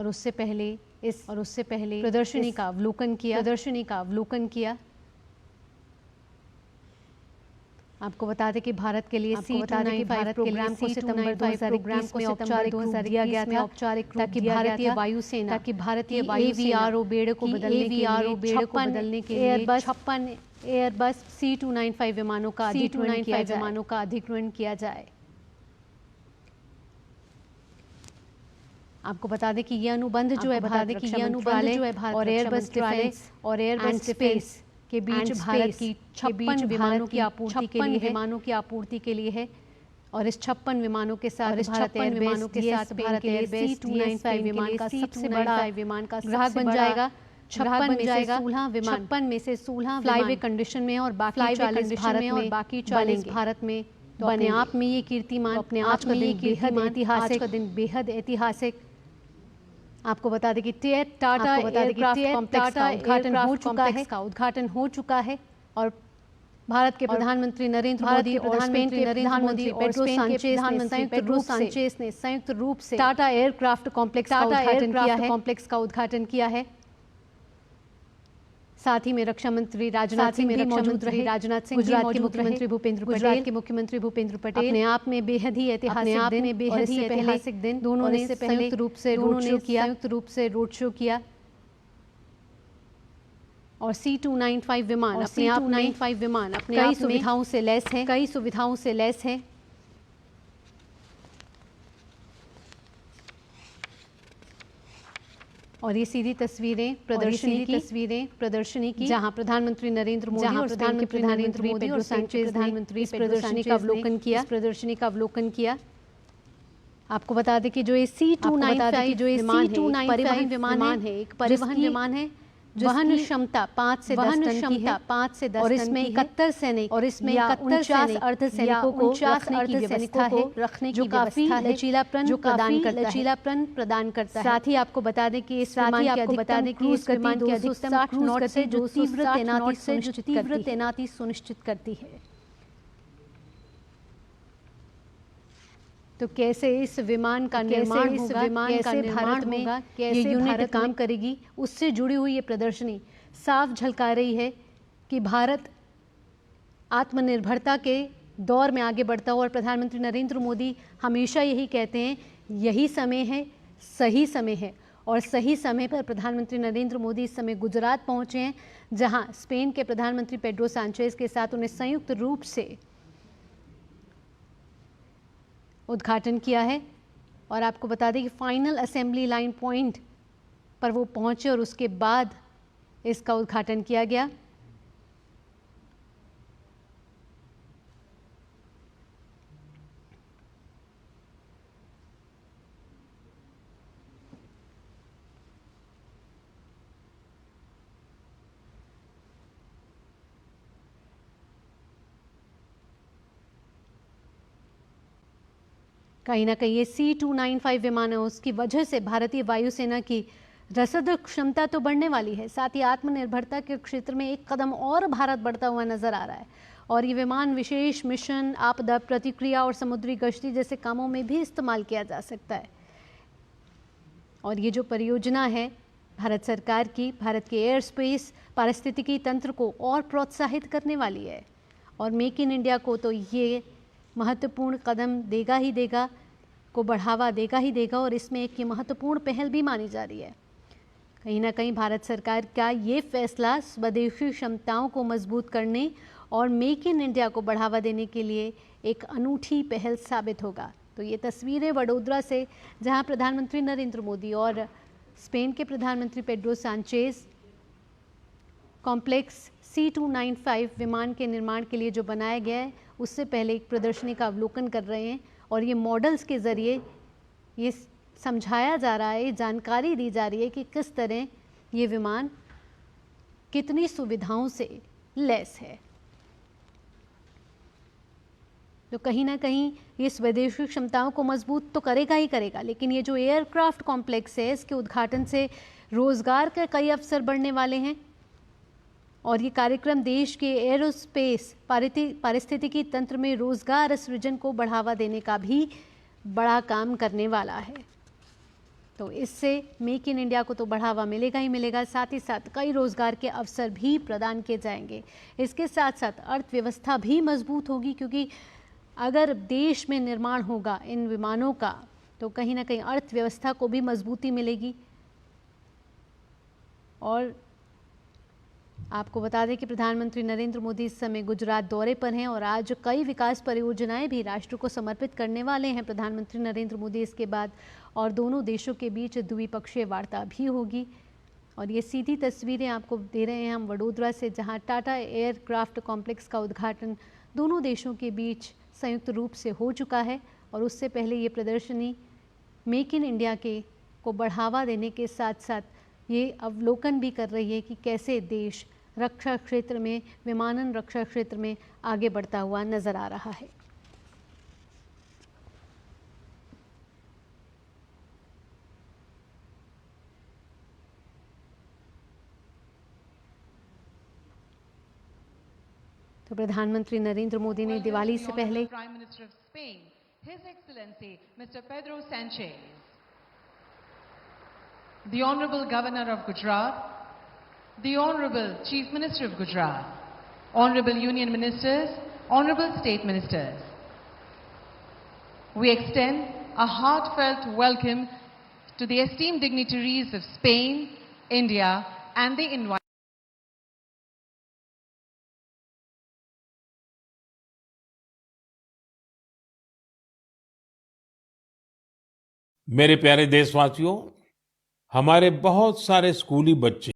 और उससे पहले प्रदर्शनी का अवलोकन किया। आपको बता दें कि भारत के लिए C295 प्रोग्राम को सितंबर 2021 में औपचारिक रूप दिया गया था, ताकि भारतीय वायुसेना AVRO बेड़े को बदलने के लिए 56 एयरबस C295 विमानों का अधिग्रहण किया जाए। आपको बता दें कि यह अनुबंध जो है भारत और एयरबस डिफेंस और एयरबस स्पेस के बीच भारत की 56 विमानों की आपूर्ति के लिए है। और इस 56 विमानों के साथ भारत एयरबेस C295 विमान का सबसे बड़ा ग्राहक बन जाएगा। 56 में से 16 फ्लाईवे कंडीशन में और बाकी 40 भारत में। तो अपने आप में ये कीर्तिमान, आज का दिन बेहद ऐतिहासिक। आपको बता दें कि टाटा एयरक्राफ्ट कॉम्प्लेक्स का उद्घाटन हो चुका है और भारत के प्रधानमंत्री नरेंद्र मोदी और स्पेन के प्रधानमंत्री पेड्रो सांचेस ने संयुक्त रूप से टाटा एयरक्राफ्ट कॉम्प्लेक्स का उद्घाटन किया है। साथ ही में रक्षा मंत्री राजनाथ सिंह मौजूद रहे। गुजरात के मुख्यमंत्री भूपेंद्र पटेल अपने आप में बेहद ही ऐतिहासिक दिन। दोनों ने संयुक्त रूप से रोड शो किया और C295 विमान अपने आप में कई सुविधाओं से लैस है। और ये सीधी तस्वीरें प्रदर्शनी की जहां प्रधानमंत्री नरेंद्र मोदी और स्पेन के प्रधानमंत्री पेड्रो सांचेस ने इस प्रदर्शनी का अवलोकन किया। आपको बता दें कि जो ये C295 परिवहन विमान है वहन क्षमता 5 से 10 और इसमें 71 सैनिक और 49 अर्धसैनिकों को रखने की काफी लचीलापन प्रदान करता है। साथ ही आपको बता दें कि इस विमान की अधिकतम 260 नॉट से जो तीव्र तैनाती सुनिश्चित करती है। तो कैसे इस विमान का निर्माण होगा, कैसे भारत में ये यूनिट काम करेगी, उससे जुड़ी हुई ये प्रदर्शनी साफ झलका रही है कि भारत आत्मनिर्भरता के दौर में आगे बढ़ता हो। और प्रधानमंत्री नरेंद्र मोदी हमेशा यही कहते हैं, यही समय है, सही समय है। और सही समय पर प्रधानमंत्री नरेंद्र मोदी इस समय गुजरात पहुंचे हैं, जहां स्पेन के प्रधानमंत्री पेड्रो सांचेस के साथ उन्हें संयुक्त रूप से उद्घाटन किया है। और आपको बता दें कि फाइनल असेंबली लाइन पॉइंट पर वो पहुंचे और उसके बाद इसका उद्घाटन किया गया। कहीं ना कहीं ये C295 विमान है, उसकी वजह से भारतीय वायुसेना की रसद क्षमता तो बढ़ने वाली है, साथ ही आत्मनिर्भरता के क्षेत्र में एक कदम और भारत बढ़ता हुआ नजर आ रहा है। और ये विमान विशेष मिशन, आपदा प्रतिक्रिया और समुद्री गश्ती जैसे कामों में भी इस्तेमाल किया जा सकता है। और ये जो परियोजना है भारत सरकार की, भारत के एयर स्पेस पारिस्थितिकी तंत्र को और प्रोत्साहित करने वाली है। और मेक इन इंडिया को तो ये महत्वपूर्ण कदम देगा ही देगा, को बढ़ावा देगा ही देगा। और इसमें एक ये महत्वपूर्ण पहल भी मानी जा रही है। कहीं ना कहीं भारत सरकार का ये फैसला स्वदेशी क्षमताओं को मजबूत करने और मेक इन इंडिया को बढ़ावा देने के लिए एक अनूठी पहल साबित होगा। तो ये तस्वीरें वडोदरा से, जहां प्रधानमंत्री नरेंद्र मोदी और स्पेन के प्रधानमंत्री पेड्रो सांचेस कॉम्प्लेक्स C295 विमान के निर्माण के लिए जो बनाया गया है, उससे पहले एक प्रदर्शनी का अवलोकन कर रहे हैं। और ये मॉडल्स के ज़रिए ये समझाया जा रहा है, जानकारी दी जा रही है कि किस तरह ये विमान कितनी सुविधाओं से लैस है। तो कहीं ना कहीं ये स्वदेशी क्षमताओं को मजबूत तो करेगा ही करेगा, लेकिन ये जो एयरक्राफ्ट कॉम्प्लेक्स है, इसके उद्घाटन से रोजगार के कई अवसर बढ़ने वाले हैं। और ये कार्यक्रम देश के एरोस्पेस पारिस्थितिकी तंत्र में रोजगार सृजन को बढ़ावा देने का भी बड़ा काम करने वाला है। तो इससे मेक इन इंडिया को तो बढ़ावा मिलेगा ही मिलेगा, साथ ही साथ कई रोजगार के अवसर भी प्रदान किए जाएंगे। इसके साथ साथ अर्थव्यवस्था भी मजबूत होगी, क्योंकि अगर देश में निर्माण होगा इन विमानों का तो कहीं ना कहीं अर्थव्यवस्था को भी मजबूती मिलेगी। और आपको बता दें कि प्रधानमंत्री नरेंद्र मोदी इस समय गुजरात दौरे पर हैं और आज कई विकास परियोजनाएं भी राष्ट्र को समर्पित करने वाले हैं प्रधानमंत्री नरेंद्र मोदी इसके बाद, और दोनों देशों के बीच द्विपक्षीय वार्ता भी होगी। और ये सीधी तस्वीरें आपको दे रहे हैं हम वडोदरा से, जहां टाटा एयरक्राफ्ट कॉम्प्लेक्स का उद्घाटन दोनों देशों के बीच संयुक्त रूप से हो चुका है। और उससे पहले ये प्रदर्शनी मेक इन इंडिया को बढ़ावा देने के साथ साथ ये अवलोकन भी कर रही है कि कैसे देश रक्षा क्षेत्र में, विमानन रक्षा क्षेत्र में आगे बढ़ता हुआ नजर आ रहा है। तो प्रधानमंत्री नरेंद्र मोदी ने दिवाली से पहले prime minister of Spain, his excellency mister Pedro Sanchez, the Honorable Governor of Gujarat, the Honorable Chief Minister of Gujarat, Honorable Union Ministers, Honorable State Ministers. We extend a heartfelt welcome to the esteemed dignitaries of Spain, India and the environment. मेरे प्यारे देशवासियों, हमारे बहुत सारे स्कूली बच्चे